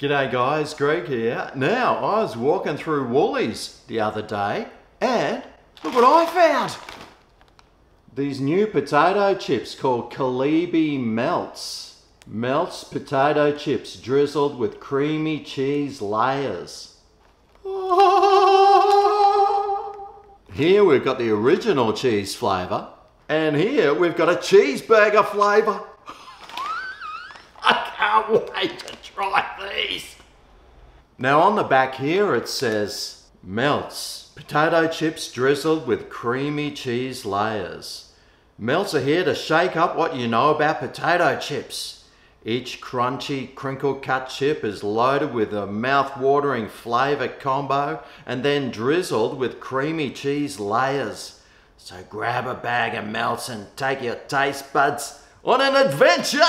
G'day guys, Greg here. Now, I was walking through Woolies the other day and look what I found. These new potato chips called calbee MELTS. MELTS potato chips drizzled with creamy cheese layers. Here we've got the original cheese flavour and here we've got a cheeseburger flavour. I can't wait to try these. Now on the back here it says MELTS, potato chips drizzled with creamy cheese layers. MELTS are here to shake up what you know about potato chips. Each crunchy, crinkle-cut chip is loaded with a mouth-watering flavour combo and then drizzled with creamy cheese layers. So grab a bag of MELTS and take your taste buds on an adventure!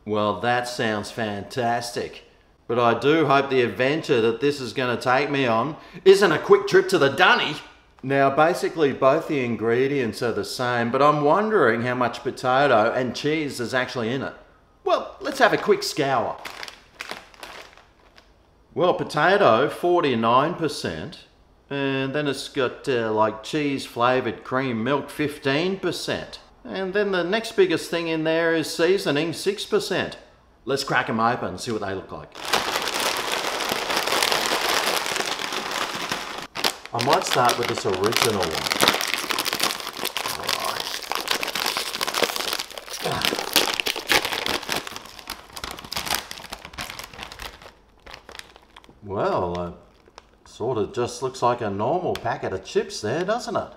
Well, that sounds fantastic. But I do hope the adventure that this is going to take me on isn't a quick trip to the dunny. Now, basically both the ingredients are the same, but I'm wondering how much potato and cheese is actually in it. Well, let's have a quick scour. Well, potato, 49%. And then it's got like cheese flavoured cream milk, 15%. And then the next biggest thing in there is seasoning, 6%. Let's crack them open and see what they look like. I might start with this original one. Well, sort of just looks like a normal packet of chips there, doesn't it?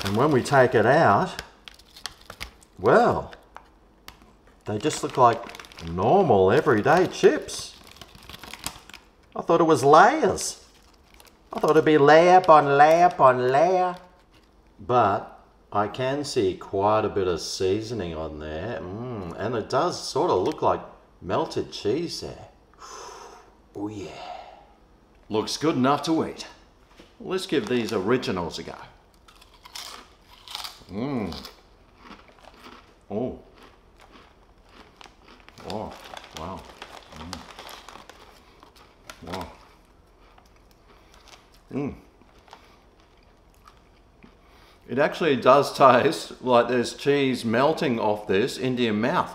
And when we take it out, well, they just look like normal everyday chips. I thought it was layers. I thought it'd be layer upon layer upon layer. But I can see quite a bit of seasoning on there. And it does sort of look like melted cheese there. Oh yeah. Looks good enough to eat. Let's give these originals a go. Oh. Oh, wow. Wow. It actually does taste like there's cheese melting off this into your mouth.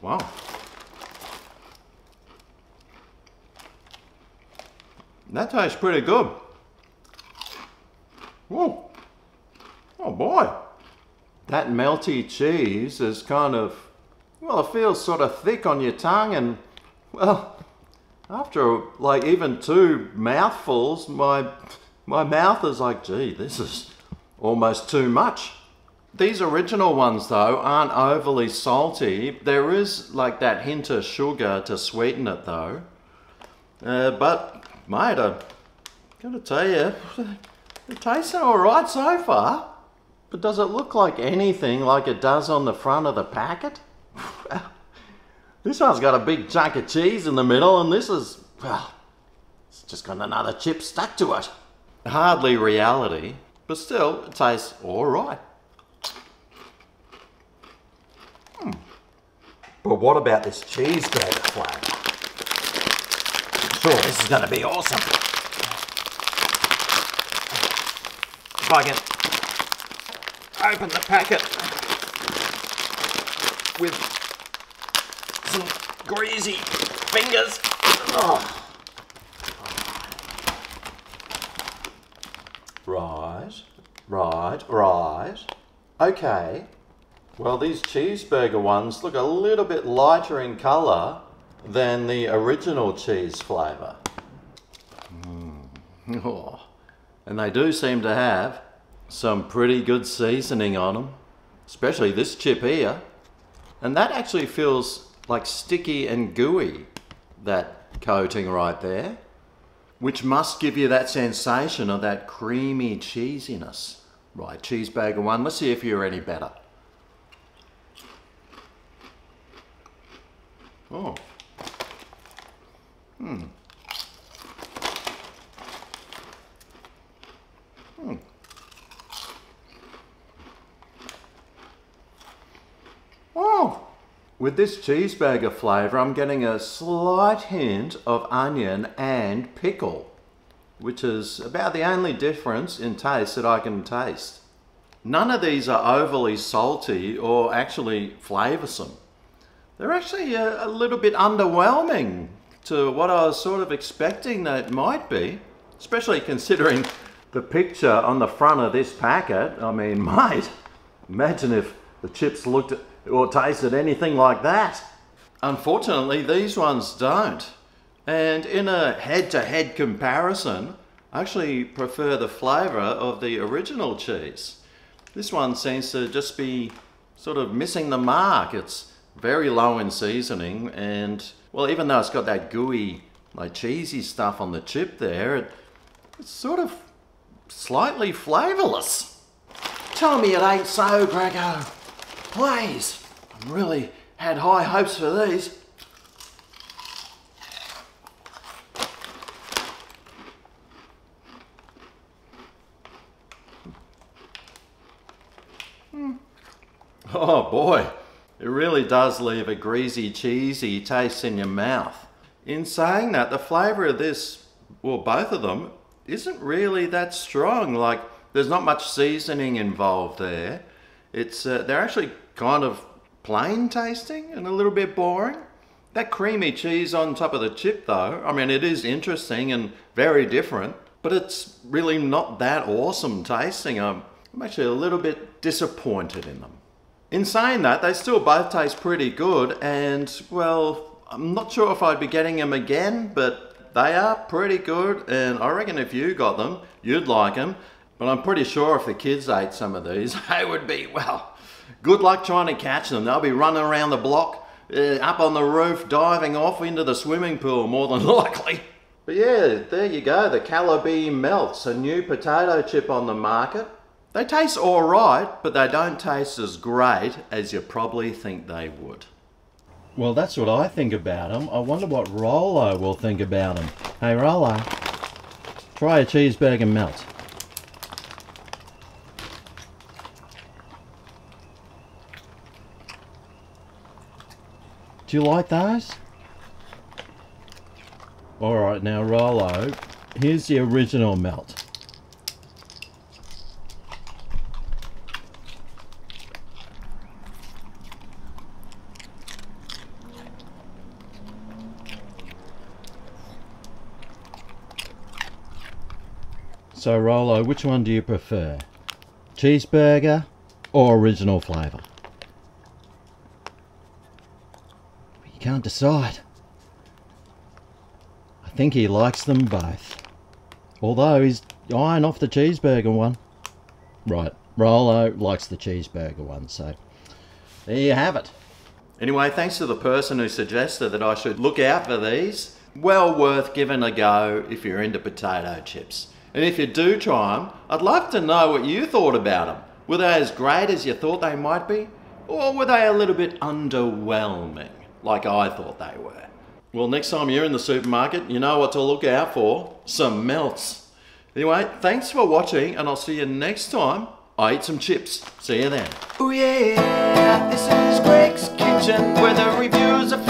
Wow. That tastes pretty good. Whoa. Oh boy. That melty cheese is kind of, well, it feels sort of thick on your tongue and, well, after like even 2 mouthfuls, my mouth is like, gee, this is almost too much. These original ones though aren't overly salty. There is like that hint of sugar to sweeten it though. But mate, I've got to tell you, it tastes alright so far. But does it look like anything like it does on the front of the packet? This one's got a big chunk of cheese in the middle and this is, well, it's just got another chip stuck to it. Hardly reality, but still, it tastes alright. But what about this cheeseburger flavour? I'm sure this is going to be awesome. If I can open the packet with some greasy fingers. Oh. Right. Okay. Well, these cheeseburger ones look a little bit lighter in colour than the original cheese flavour. Oh. And they do seem to have some pretty good seasoning on them, especially this chip here. And that actually feels like sticky and gooey, that coating right there, which must give you that sensation of that creamy cheesiness. Right, cheeseburger one, let's see if you're any better. Oh. Oh, With this cheeseburger flavour, I'm getting a slight hint of onion and pickle, which is about the only difference in taste that I can taste. None of these are overly salty or actually flavoursome. They're actually a little bit underwhelming to what I was sort of expecting they might be, especially considering the picture on the front of this packet. I mean, mate, imagine if the chips looked or tasted anything like that. Unfortunately, these ones don't. And in a head-to-head comparison, I actually prefer the flavour of the original cheese. This one seems to just be sort of missing the mark. It's very low in seasoning, and well, even though it's got that gooey, like cheesy stuff on the chip there, it's sort of slightly flavourless. Tell me it ain't so, Grego. Please. I really had high hopes for these. Oh boy, it really does leave a greasy, cheesy taste in your mouth. In saying that, the flavour of this, well, both of them, isn't really that strong. Like, there's not much seasoning involved there. It's they're actually kind of plain tasting and a little bit boring. That creamy cheese on top of the chip though, I mean, it is interesting and very different, but it's really not that awesome tasting. I'm actually a little bit disappointed in them. In saying that, they still both taste pretty good, and well, I'm not sure if I'd be getting them again, but they are pretty good, and I reckon if you got them, you'd like them. But I'm pretty sure if the kids ate some of these, they would be, well, good luck trying to catch them. They'll be running around the block, up on the roof, diving off into the swimming pool, more than likely. But yeah, there you go, the calbee MELTS, a new potato chip on the market. They taste alright, but they don't taste as great as you probably think they would. Well, that's what I think about them. I wonder what Rolo will think about them. Hey Rolo, try a cheeseburger melt. Do you like those? Alright, now Rolo, here's the original melt. So Rolo, which one do you prefer? Cheeseburger or original flavour? You can't decide. I think he likes them both. Although he's eyeing off the cheeseburger one. Right, Rolo likes the cheeseburger one, so there you have it. Anyway, thanks to the person who suggested that I should look out for these. Well worth giving a go if you're into potato chips. And if you do try them, I'd love to know what you thought about them. Were they as great as you thought they might be? Or were they a little bit underwhelming, like I thought they were? Well, next time you're in the supermarket, you know what to look out for. Some melts. Anyway, thanks for watching, and I'll see you next time I eat some chips. See you then. Oh yeah, this is Greg's Kitchen, where the reviews are